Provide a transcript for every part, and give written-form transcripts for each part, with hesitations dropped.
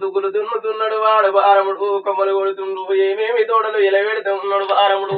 దుగ్గులు దున్నుతున్నాడు వాడు బారముడు కొమ్మలు కొడుతుండు ఏమేమి తోడలు ఎలవెడుతూ ఉన్నాడు బారముడు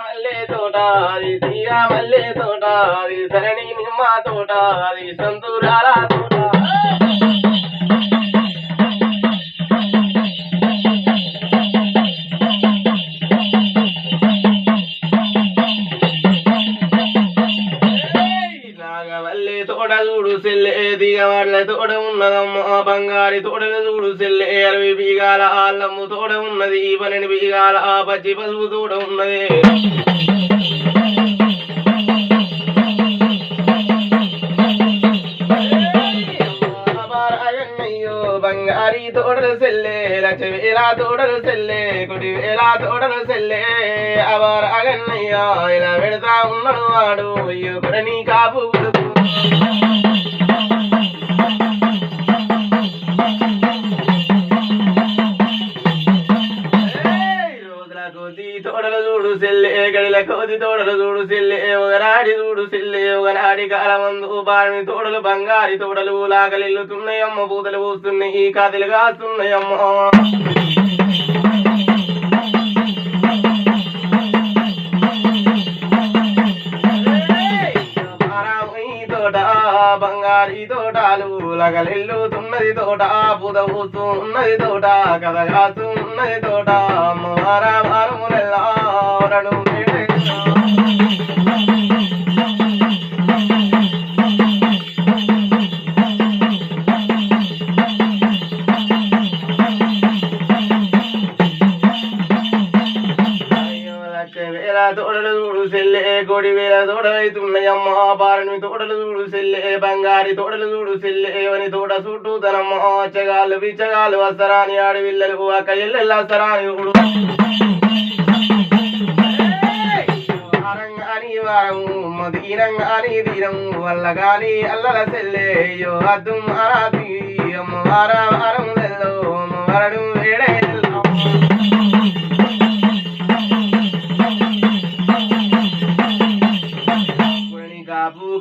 మల్లె తోట అది తీరా మల్లె తోట అది సరణి నిమ్మ తోట అది సంతూరాల తోట తోట చూడు సెల్లే దిగవాడ్ల తోట ఉన్నదమ్మ బంగారి తోటలు చూడు సెల్లే అరవి బీగాల ఆళ్ళమ్ము తోట ఉన్నది 12 బీగాల పచ్చి పసుపు తోట ఉన్నది బంగారి తోటలు సెల్లే 1,00,000 తోటలు సెల్లే 1,00,000 తోటలు సెల్లే అవార అగన్నయ్య ఇలా పెడతా ఉన్నాడు వాడు అయ్యో కూడా నీ కాపు తోటలు చూడు సెల్లే గడిల కోది తోటలు చూడు సెల్లే ఒకనాడి చూడు సెల్లే ఒకనాడి కాలమందు బారిని తోటలు బంగారి తోటలు లాగలిల్లుతున్నాయమ్మ పూతలు పూస్తున్నాయి ఈ కాతలు కాస్తున్నాయమ్మ బంగారి తోటాలు లగలిల్లుతున్నది తోట పూత పూస్తూ ఉన్నది తోట కథ కాస్తూ ఉన్నది తోట మారములెల్లా తోటలు చూడు సెల్లే 1,00,000 తోటలు అవుతున్నాయమ్మ బారని తోటలు చూడు సెల్లే బంగారి తోటలు చూడు సెల్లే అని తోట చుట్టూ తనమ్మ అచ్చగాళ్ళు బిచ్చగాళ్ళు వస్తరాని ఆడవిల్లలు అక్క ఇల్లెల్లు వస్తరాని చూడు వారంగాని వారము మదీనంగాని తీరము వల్ల గాని అల్లల సెల్లే అయ్యో అద్దు మారాతి అమ్మ వారం తెల్లో వరడు వేడే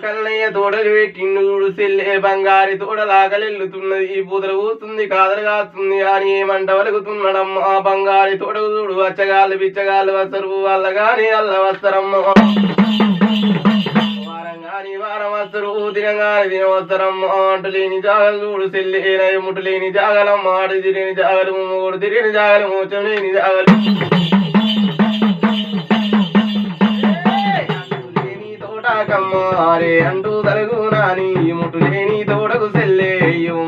కన్నయ్య తోటలు పెట్టిండు చూడు సెల్లే బంగారి తోటలాగలెల్లుతున్నది ఈ పూతలు పూస్తుంది కాదలు కాస్తుంది అని ఏమంట వలుగుతున్నాడమ్మ బంగారి తోటకు చూడు అచ్చగాళ్ళు బిచ్చగాళ్ళు వస్తారు వాళ్ళ గాని అల్ల వస్తారమ్మ వారంగాని వారం వస్తారు దినంగాని దినం వస్తారమ్మ అంటు లేని జాగలు చూడు సెల్లే ముట్టు లేని జాగలమ్మ ఆడు తిరిగిన జాగలు మూడు తిరిగిన జాగలు మోచం లేని జాగలు కమ్మారే అంటూ తలుగు నాని ముట్టు లేని తోడకు సెల్లే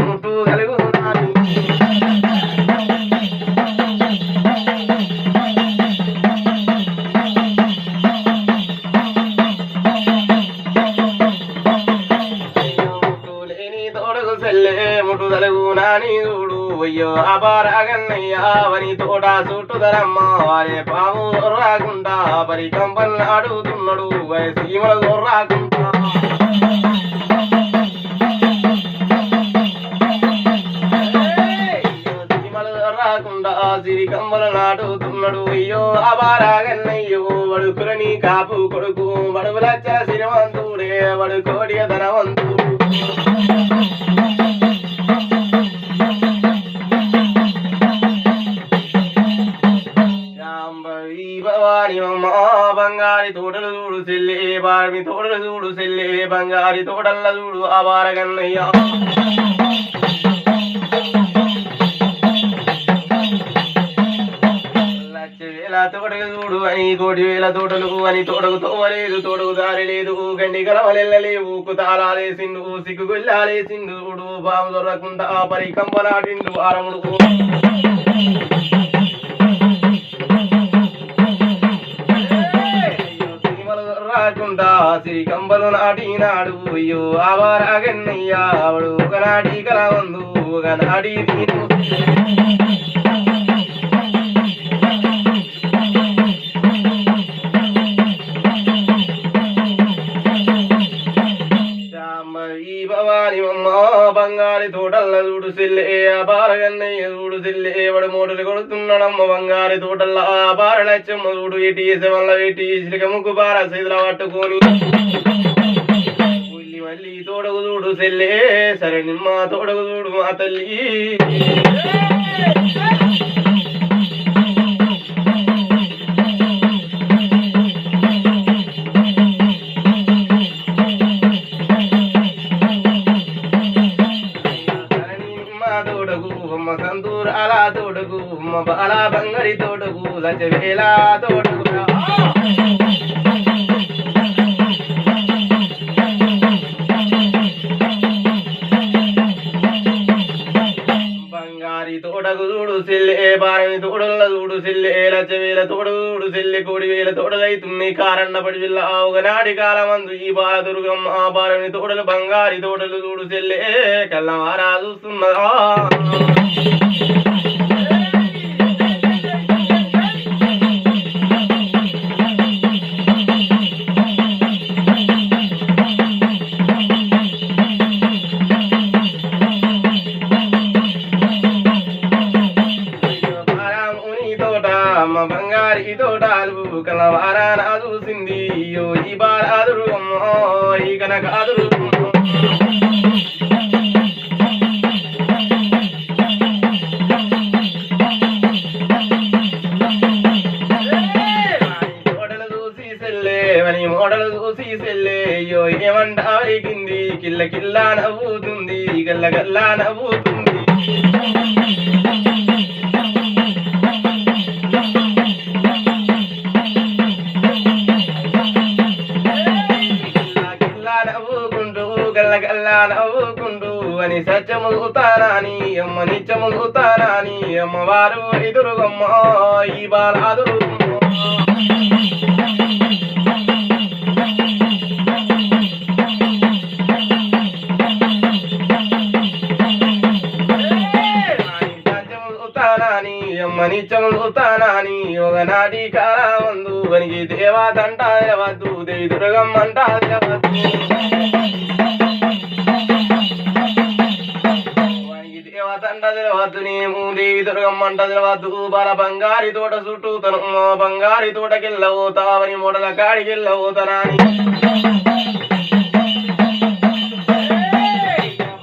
ముట్టు తలుగు నాని ముట్టు లేని తోడకు సెల్లే ముట్టు తలుగు నాని చూడు అయ్యో అబారాగన్నయ్యా వని తోట చుట్టుదరమ్మ వారే పాము రాకుండా పరి కంపల్ అడుగుతున్నాడు సీమలు రాకుండా సీమలు రాకుండా సిరి కంబలు నాటుతున్నాడు అయ్యో అబారాగన్నయ్యో వడుకులని కాపు కొడుకు వడుగులచ్చ సిరివంతుడే వడు కోడియ ధనవంతుడు బంగారి తోటలు చూడు సెల్లే బారమి తోటలు చూడు సెల్లే బంగారి తోటల్ల చూడు అబారగన్నయ్య 1,00,000 తోటలు చూడు అని 1,00,000 తోటలు అని తోటకు తోవలేదు తోటకు దారి లేదు గండి కలవలెల్లలేవు కుతాలాలేసిండు సిగ్గుగొల్లాలేసిండు చూడు బాము దొరకకుండా పరి కంపనాటిండు ఆరముడు రాకుండా సిరి కంబలు నాటినాడు అయ్యో ఆవారాగన్నయ్య ఆవిడు ఒకనాటి కలవందు ఒకనాటి భవాని అమ్మ బంగారు బంగారి తోటల్ల చూడు సెల్లే బారగన్నయ్య చూడు సెల్లే వాడు మోటలు కొడుతున్నాడమ్మ బంగారి తోటల్ల బారలచ్చమ్మ చూడు ఏటి వల్ల వేటి ఇసుక ముక్కు బార సైదుల పట్టుకొని మళ్ళీ తోడకు చూడు సెల్లే సరే నిమ్మ తోడకు చూడు మా తల్లి సంతూరాల తోడుగు బాల బంగారి తోడుగు లచవేల తోడుగు బంగారి తోడగు చూడు సెల్లే బారని తోడుల చూడు సెల్లే లచవేల తోడు చూడు సెల్లె కోడి వేల తోడలైతున్నాయి కారన్న పడి పిల్ల ఒకనాటి కాలమందు ఈ బాల దుర్గమ్మ బారని తోడలు బంగారి తోడలు చూడు సెల్లే కళ్ళవారా చూస్తున్నదా బంగారి తోటాలు కలవారాన చూసింది ఈ బాలాదురు అమ్మో ఈ కనకాదురు తోటలు చూసి సెల్లే వని మోడలు చూసి సెల్లే అయ్యో ఏమంటారికింది కిల్ల కిల్లా నవ్వుతుంది గల్ల గల్లా నవ్వుతుంది నవ్వుకుంటూ అని సత్యముతారాని అమ్మ నిత్యముతారాని అమ్మవారు ఎదురుగమ్మ ఈ బాలాదురు సత్యముతారాని అమ్మ నిత్యముతారాని ఒకనాటి కాలమందు వనికి దేవాదంట తెలవద్దు దేవి దుర్గమ్మంట తెలవద్దు తెలవద్దు నేము దేవి దుర్గమ్మంట తెలవద్దు బాల బంగారి తోట చుట్టూ తను బంగారి తోటకెళ్ళబోతావని మూడల కాడికెళ్ళబోతానని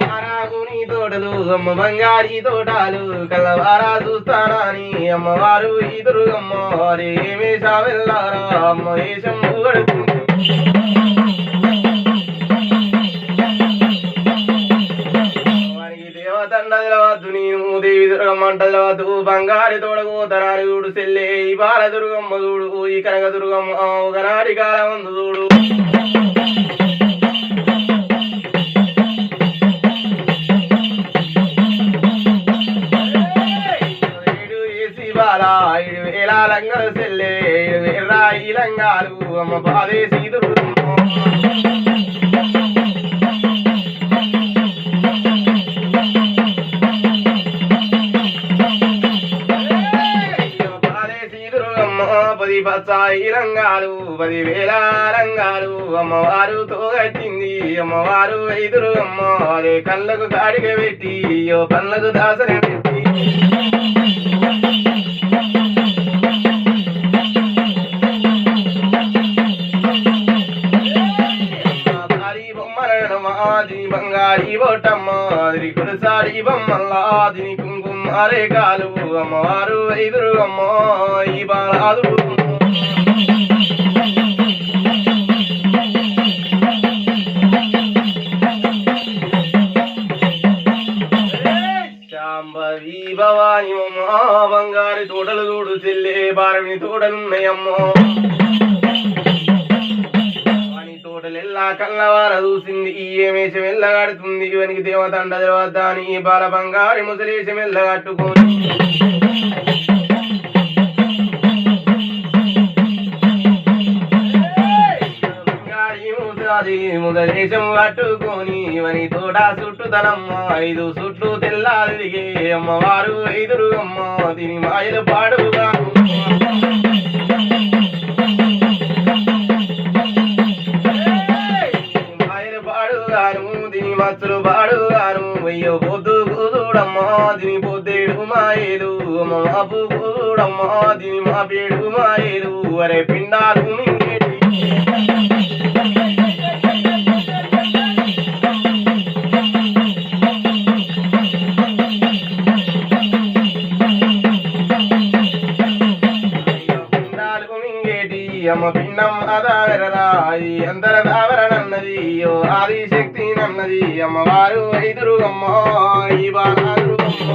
బారాగుని తోటలు అమ్మ బంగారి తోటాలు కళ్ళవారా చూస్తానని అమ్మవారు ఈ దుర్గమ్మ రేమేశా వెళ్ళారా అమ్మ వేషం గడుతుంది దేవతండ తెలవద్దు నేను దేవి దుర్గమ్మంట తెలవద్దు బంగారి తోడగోతనాని చూడు సెల్లే ఈ బాల దుర్గమ్మ చూడు ఈ కనక దుర్గమ్మ ఒకనాటి కాలమందు చూడు ఏడు ఏసి బాల 7,000 లంగలు సెల్లే 7 రాయి లంగాలు అమ్మ బాదేసి దుర్గమ్మ పచ్చాయి రంగాలు 10,000 రంగాలు అమ్మవారుతో కట్టింది అమ్మవారు ఎదురు అమ్మవారే కళ్ళకు కాడిక పెట్టి పళ్ళకు దాసన పెట్టి బొమ్మలనమాది బంగారి బొట్టమ్మ అది కురసారి బొమ్మల్లాది కుంకుమ రేఖలు అమ్మవారు ఎదురు అమ్మ ఈ బాలాదు శాంభవి భవాని అమ్మ బంగారి తోటలు చూడు చెల్లే బారని తోటలున్నాయమ్మో తోటలెల్లా కళ్ళవార చూసింది ఈ ఏమేషం ఎల్లగాడుతుంది ఇవనికి దేవతండ దేవత అని బాల బంగారి ముసలేశం ఎల్లగట్టుకోని ముదలేశం కట్టుకొని ఇవని తోట చుట్టుతనమ్మ 5 చుట్లు తెల్లాదిగే అమ్మవారు ఎదురు అమ్మ దీని మాయలు పాడుగా మచ్చులు పాడుగాను అయ్యో పొద్దు కూతుడమ్మా దీని పొద్దేడు మాయేలు మాపు కూతుడమ్మా దీని మా పేడు మాయేలు అరే పిండాలు మింగేటి అమ్మ పిండం అదావరరాయి అందర దావరనన్నది ఓ ఆది శక్తి నన్నది అమ్మవారు ఐదురుగమ్మ ఈ బాలాదురుగమ్మ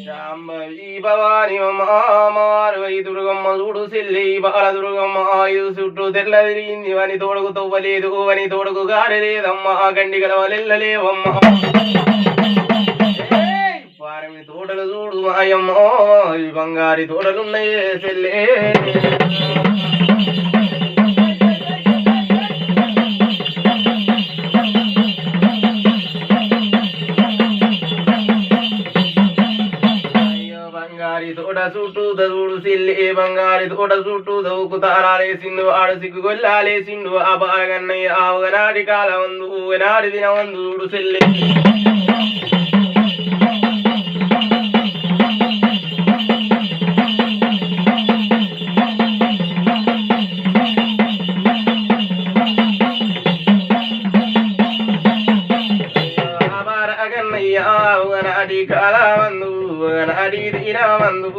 శాంభవి భవాని అమ్మవారు ఐదురుగమ్మ చూడు సెల్లి బాలదుర్గమ్మ ఐదు చుట్టూ తెల్ల తిరిగింది వని తోడుకు తవ్వలేదు వని తోడుకు గారెలేదమ్మా గండి గలవలెల్లలేవమ్మ తోటలు చూడు మాయమ్మో ఈ బంగారి తోటలున్నాయే సెల్లే బంగారి తోట చుట్టూ దూడు సిల్లి బంగారి తోట చుట్టూ దవుకు తారాలేసిండు ఆడు సిగ్గు గొల్లాలేసిండు ఆ బాగన్నయ్య ఆవుగనాటి కాలమందు నాటి దినమందు చూడు సెల్లి నాటి కాలమందు నాటి దినమందు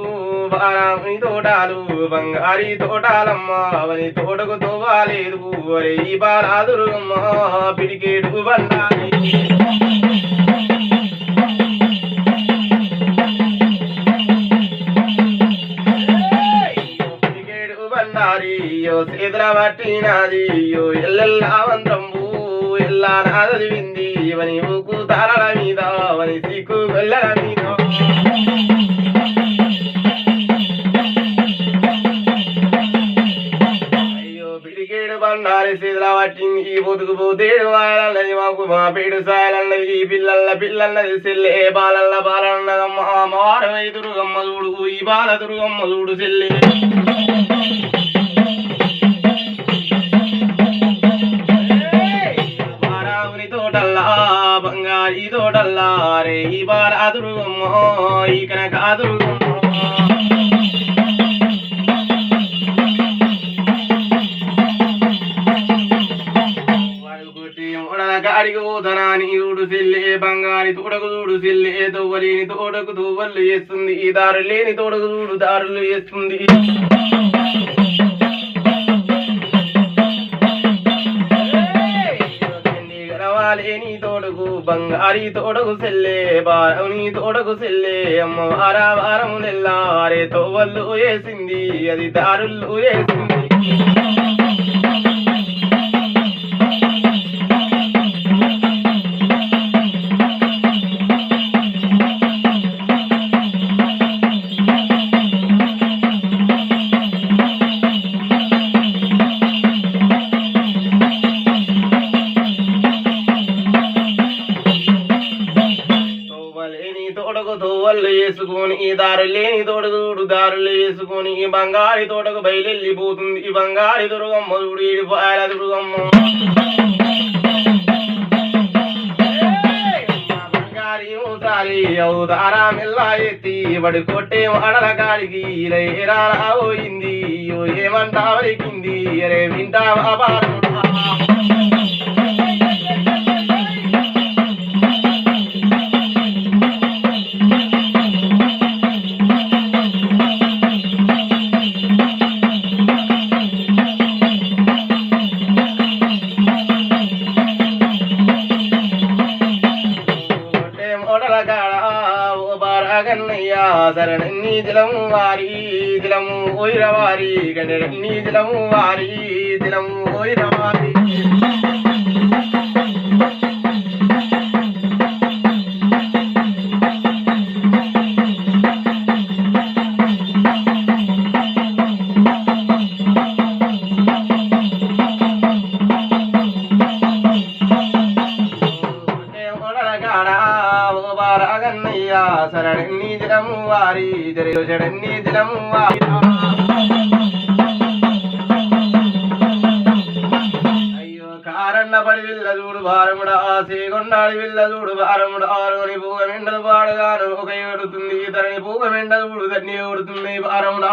బారాముని తోటాలు బంగారి తోటాలమ్మ అవని తోటకు తోవాలేదు ఒరే ఈ బాలాదురుగమ్మ పిడికేడు బండారి పిడికేడు బండారి యో చేతుల పట్టినది యో ఎల్లెల్లా మంత్రంబు ఎల్లా నాదదివింది ఇవని ఊకు తారల మీద వని సిక్కు గొల్లల మీద అయ్యో పిడికేడు బండారి చేతుల పట్టింది ఈ బతుకు పోతేడు వాయాలన్నది మాకు మా పేడు సాయాలన్నది ఈ పిల్లన్నది సెల్లే బాలల్ల బాలన్నదమ్మ అమ్మవారు ఐదురుగమ్మ చూడు ఈ బాల దుర్గమ్మ చూడు సెల్లే బంగారి తోటల్లా రే ఈ బాలాదురుగమ్మ ఈ కనకాదురుగమ్మ కాడికి పోతనా నీ చూడు సెల్లే బంగారి తోటకు చూడు సెల్లే తవ్వలేని తోటకు తవ్వలు చేస్తుంది ఈ దారు లేని తోటకు చూడు దారులు చేస్తుంది లేని తోడుకు బంగారి తోడకు సెల్లే బారవుని తోడకు సెల్లే అమ్మ వారములెల్లారే తోవళ్ళు వేసింది అది దారుళ్ళు వేసింది తోటకు తోవళ్ళు వేసుకొని దారు లేని తోటకు దారులు వేసుకొని బంగారి తోటకు బయలుపోతుంది ఈ బంగారి దుర్గమ్మ చూడు ఈడి పాయల దుర్గమ్మ బంగారి ఊసారి అవుతారా మెల్లా ఎత్తి బడి కొట్టే వాడల కాడికి రేరా పోయింది ఏమంటా వలికింది అరే వింటావా శరణి దిలము వారి దిలము ఓయిరవారి గణి దిలము వారి దిలము ఓయిరవారి శరణి దిలము వారి జరని దిలము వారి పడి విల్ల చూడు భారముడా శ్రీగొండాడి విల్ల చూడు భారముడా ఆరుని పూగ మెండలు పాడగాను ఒక ఏడుతుంది ఇతరుని పూగ మెండ చూడు తన్ని ఏడుతుంది భారముడా